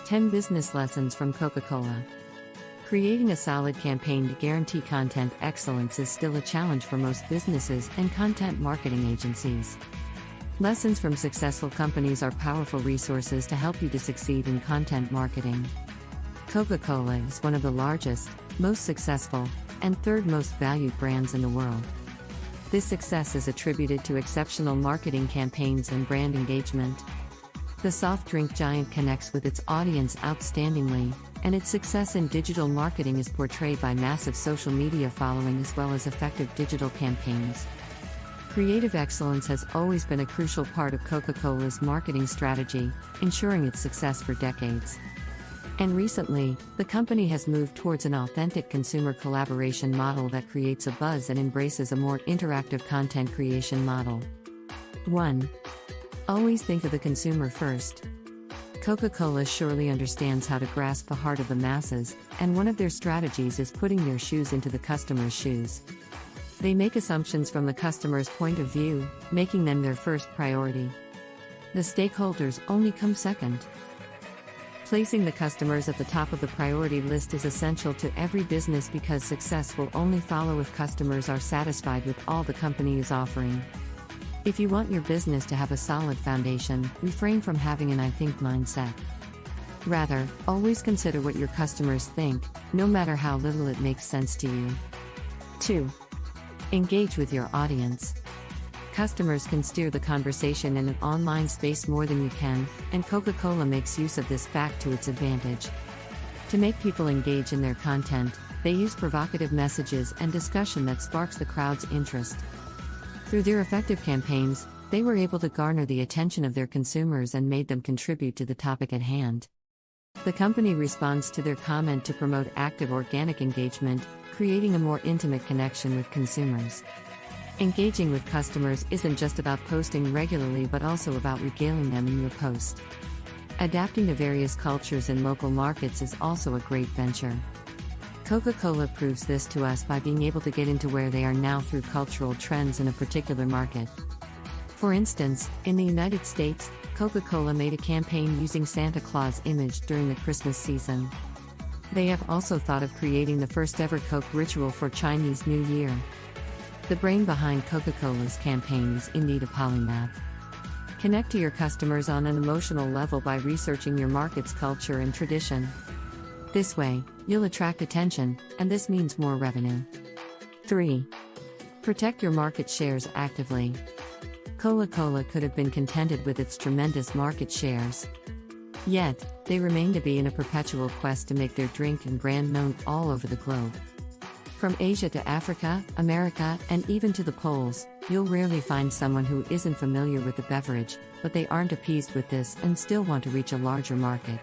10 Business Lessons from Coca Cola. Creating a solid campaign to guarantee content excellence is still a challenge for most businesses and content marketing agencies. Lessons from successful companies are powerful resources to help you to succeed in content marketing. Coca Cola is one of the largest, most successful, and third most valued brands in the world. This success is attributed to exceptional marketing campaigns and brand engagement. The soft drink giant connects with its audience outstandingly, and its success in digital marketing is portrayed by massive social media following as well as effective digital campaigns. Creative excellence has always been a crucial part of Coca Cola's marketing strategy, ensuring its success for decades. And recently, the company has moved towards an authentic consumer collaboration model that creates a buzz and embraces a more interactive content creation model. 1. Always think of the consumer first. Coca-Cola surely understands how to grasp the heart of the masses, and one of their strategies is putting their shoes into the customer's shoes. They make assumptions from the customer's point of view, making them their first priority. The stakeholders only come second. Placing the customers at the top of the priority list is essential to every business because success will only follow if customers are satisfied with all the company is offering. If you want your business to have a solid foundation, refrain from having an "I think" mindset. Rather, always consider what your customers think, no matter how little it makes sense to you. 2. Engage with your audience. Customers can steer the conversation in an online space more than you can, and Coca-Cola makes use of this fact to its advantage. To make people engage in their content, they use provocative messages and discussion that sparks the crowd's interest. Through their effective campaigns, they were able to garner the attention of their consumers and made them contribute to the topic at hand. The company responds to their comment to promote active organic engagement, creating a more intimate connection with consumers. Engaging with customers isn't just about posting regularly but also about regaling them in your post. Adapting to various cultures and local markets is also a great venture. Coca-Cola proves this to us by being able to get into where they are now through cultural trends in a particular market. For instance, in the United States, Coca-Cola made a campaign using Santa Claus image during the Christmas season. They have also thought of creating the first ever Coke ritual for Chinese New Year. The brain behind Coca-Cola's campaign is indeed a polymath. Connect to your customers on an emotional level by researching your market's culture and tradition. This way, you'll attract attention, and this means more revenue. 3. Protect your market shares actively. Coca-Cola could have been contented with its tremendous market shares. Yet, they remain to be in a perpetual quest to make their drink and brand known all over the globe. From Asia to Africa, America, and even to the poles, you'll rarely find someone who isn't familiar with the beverage, but they aren't appeased with this and still want to reach a larger market.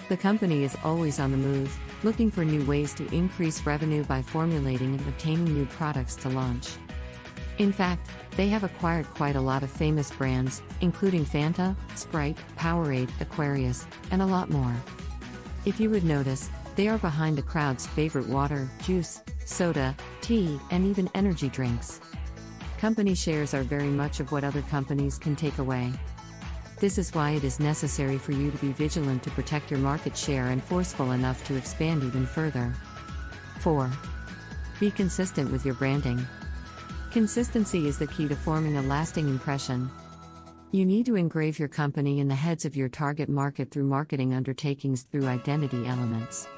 The company is always on the move, looking for new ways to increase revenue by formulating and obtaining new products to launch. In fact, they have acquired quite a lot of famous brands, including Fanta, Sprite, Powerade, Aquarius, and a lot more. If you would notice, they are behind the crowd's favorite water, juice, soda, tea, and even energy drinks. Company shares are very much of what other companies can take away. This is why it is necessary for you to be vigilant to protect your market share and forceful enough to expand even further. 4. Be consistent with your branding. Consistency is the key to forming a lasting impression. You need to engrave your company in the heads of your target market through marketing undertakings through identity elements.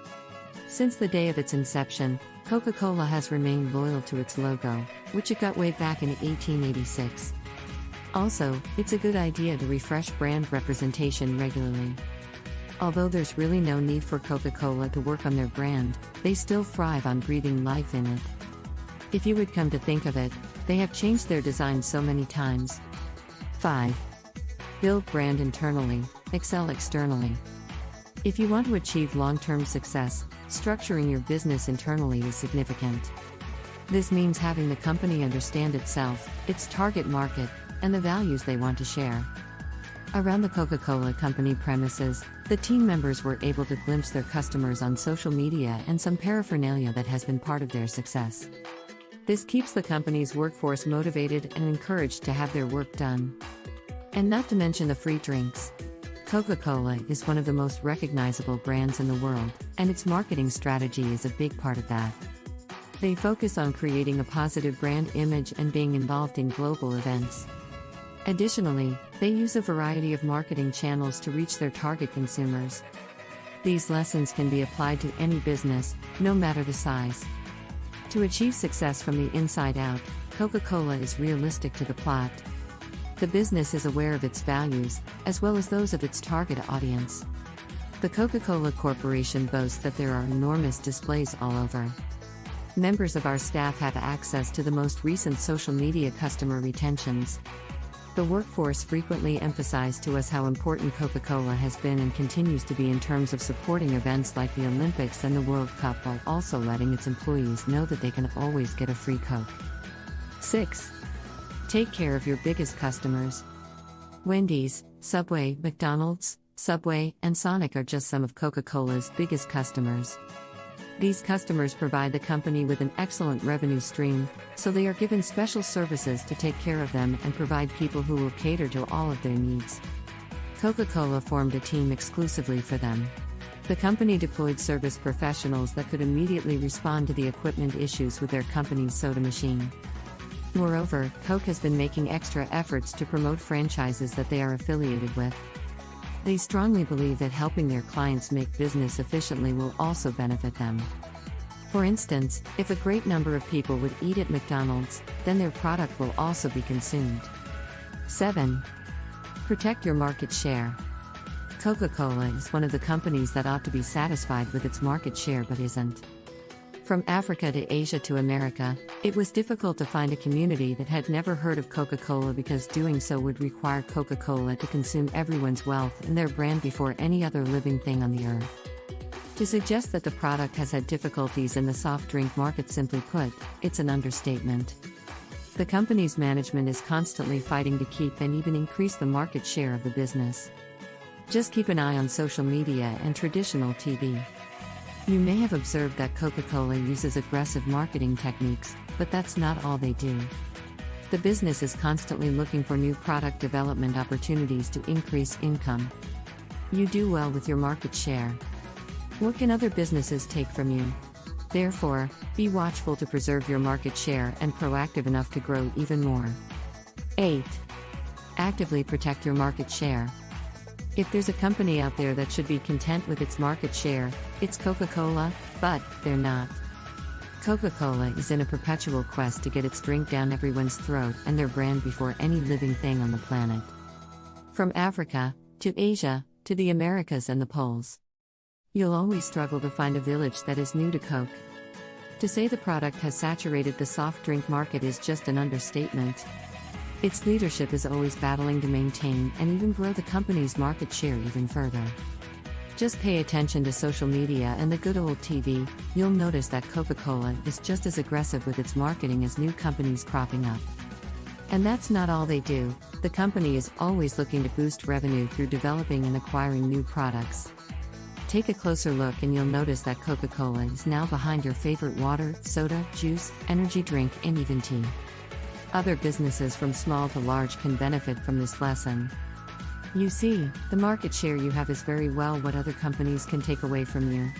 Since the day of its inception, Coca-Cola has remained loyal to its logo, which it got way back in 1886. Also, it's a good idea to refresh brand representation regularly. Although there's really no need for Coca-Cola to work on their brand, they still thrive on breathing life in it. If you would come to think of it, they have changed their design so many times. 5. Build brand internally, excel externally. If you want to achieve long-term success, structuring your business internally is significant. This means having the company understand itself, its target market, and the values they want to share. Around the Coca-Cola Company premises, the team members were able to glimpse their customers on social media and some paraphernalia that has been part of their success. This keeps the company's workforce motivated and encouraged to have their work done. And not to mention the free drinks. Coca Cola is one of the most recognizable brands in the world, and its marketing strategy is a big part of that. They focus on creating a positive brand image and being involved in global events. Additionally, they use a variety of marketing channels to reach their target consumers. These lessons can be applied to any business, no matter the size. To achieve success from the inside out, Coca Cola is realistic to the plot. The business is aware of its values, as well as those of its target audience. The Coca-Cola Corporation boasts that there are enormous displays all over. Members of our staff have access to the most recent social media customer retentions. The workforce frequently emphasized to us how important Coca-Cola has been and continues to be in terms of supporting events like the Olympics and the World Cup, while also letting its employees know that they can always get a free Coke. 6. Take care of your biggest customers. Wendy's, Subway, McDonald's, Subway, and Sonic are just some of Coca-Cola's biggest customers. These customers provide the company with an excellent revenue stream, so they are given special services to take care of them and provide people who will cater to all of their needs. Coca-Cola formed a team exclusively for them. The company deployed service professionals that could immediately respond to the equipment issues with their company's soda machine. Moreover, Coke has been making extra efforts to promote franchises that they are affiliated with. They strongly believe that helping their clients make business efficiently will also benefit them. For instance, if a great number of people would eat at McDonald's, then their product will also be consumed. 7. Protect your market share. Coca-Cola is one of the companies that ought to be satisfied with its market share but isn't. From Africa to Asia to America, it was difficult to find a community that had never heard of Coca-Cola, because doing so would require Coca-Cola to consume everyone's wealth and their brand before any other living thing on the earth. To suggest that the product has had difficulties in the soft drink market, simply put, it's an understatement. The company's management is constantly fighting to keep and even increase the market share of the business. Just keep an eye on social media and traditional TV. You may have observed that Coca-Cola uses aggressive marketing techniques, but that's not all they do. The business is constantly looking for new product development opportunities to increase income. You do well with your market share. What can other businesses take from you? Therefore, be watchful to preserve your market share and proactive enough to grow even more. 8. Actively protect your market share. If there's a company out there that should be content with its market share, it's Coca-Cola, but they're not. Coca-Cola is in a perpetual quest to get its drink down everyone's throat and their brand before any living thing on the planet. From Africa, to Asia, to the Americas and the poles. You'll always struggle to find a village that is new to Coke. To say the product has saturated the soft drink market is just an understatement. Its leadership is always battling to maintain and even grow the company's market share even further. Just pay attention to social media and the good old TV, you'll notice that Coca-Cola is just as aggressive with its marketing as new companies cropping up. And that's not all they do, the company is always looking to boost revenue through developing and acquiring new products. Take a closer look and you'll notice that Coca-Cola is now behind your favorite water, soda, juice, energy drink, and even tea. Other businesses from small to large can benefit from this lesson. You see, the market share you have is very well what other companies can take away from you.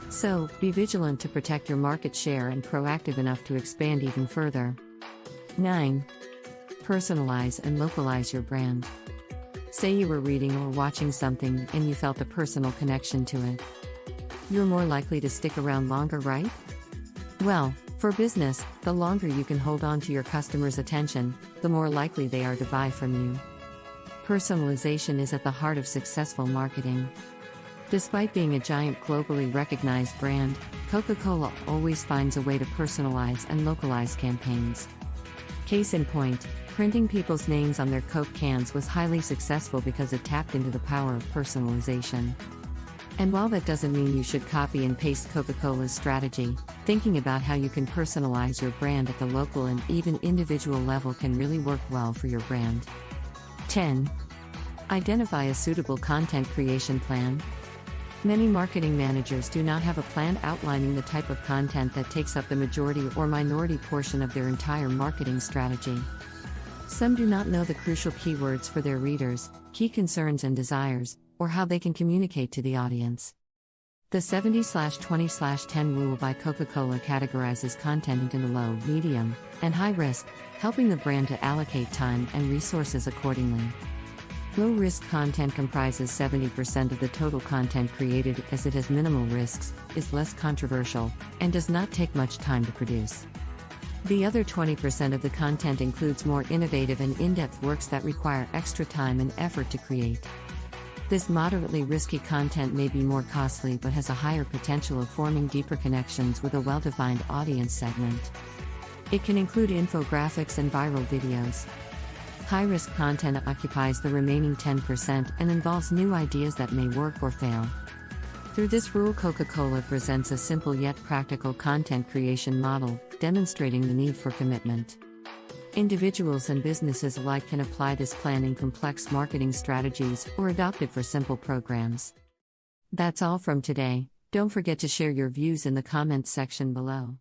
So, be vigilant to protect your market share and proactive enough to expand even further. 9. Personalize and localize your brand. Say you were reading or watching something and you felt a personal connection to it. You're more likely to stick around longer, right? Well, for business, the longer you can hold on to your customers' attention, the more likely they are to buy from you. Personalization is at the heart of successful marketing. Despite being a giant globally recognized brand, Coca-Cola always finds a way to personalize and localize campaigns. Case in point, printing people's names on their Coke cans was highly successful because it tapped into the power of personalization. And while that doesn't mean you should copy and paste Coca-Cola's strategy, thinking about how you can personalize your brand at the local and even individual level can really work well for your brand. 10. Identify a suitable content creation plan. Many marketing managers do not have a plan outlining the type of content that takes up the majority or minority portion of their entire marketing strategy. Some do not know the crucial keywords for their readers, key concerns and desires, or how they can communicate to the audience. The 70/20/10 rule by Coca Cola categorizes content into low, medium, and high risk, helping the brand to allocate time and resources accordingly. Low-risk content comprises 70% of the total content created as it has minimal risks, is less controversial, and does not take much time to produce. The other 20% of the content includes more innovative and in-depth works that require extra time and effort to create. This moderately risky content may be more costly but has a higher potential of forming deeper connections with a well-defined audience segment. It can include infographics and viral videos. High-risk content occupies the remaining 10% and involves new ideas that may work or fail. Through this rule, Coca Cola presents a simple yet practical content creation model, demonstrating the need for commitment. Individuals and businesses alike can apply this plan in complex marketing strategies or adopt it for simple programs. That's all from today. Don't forget to share your views in the comments section below.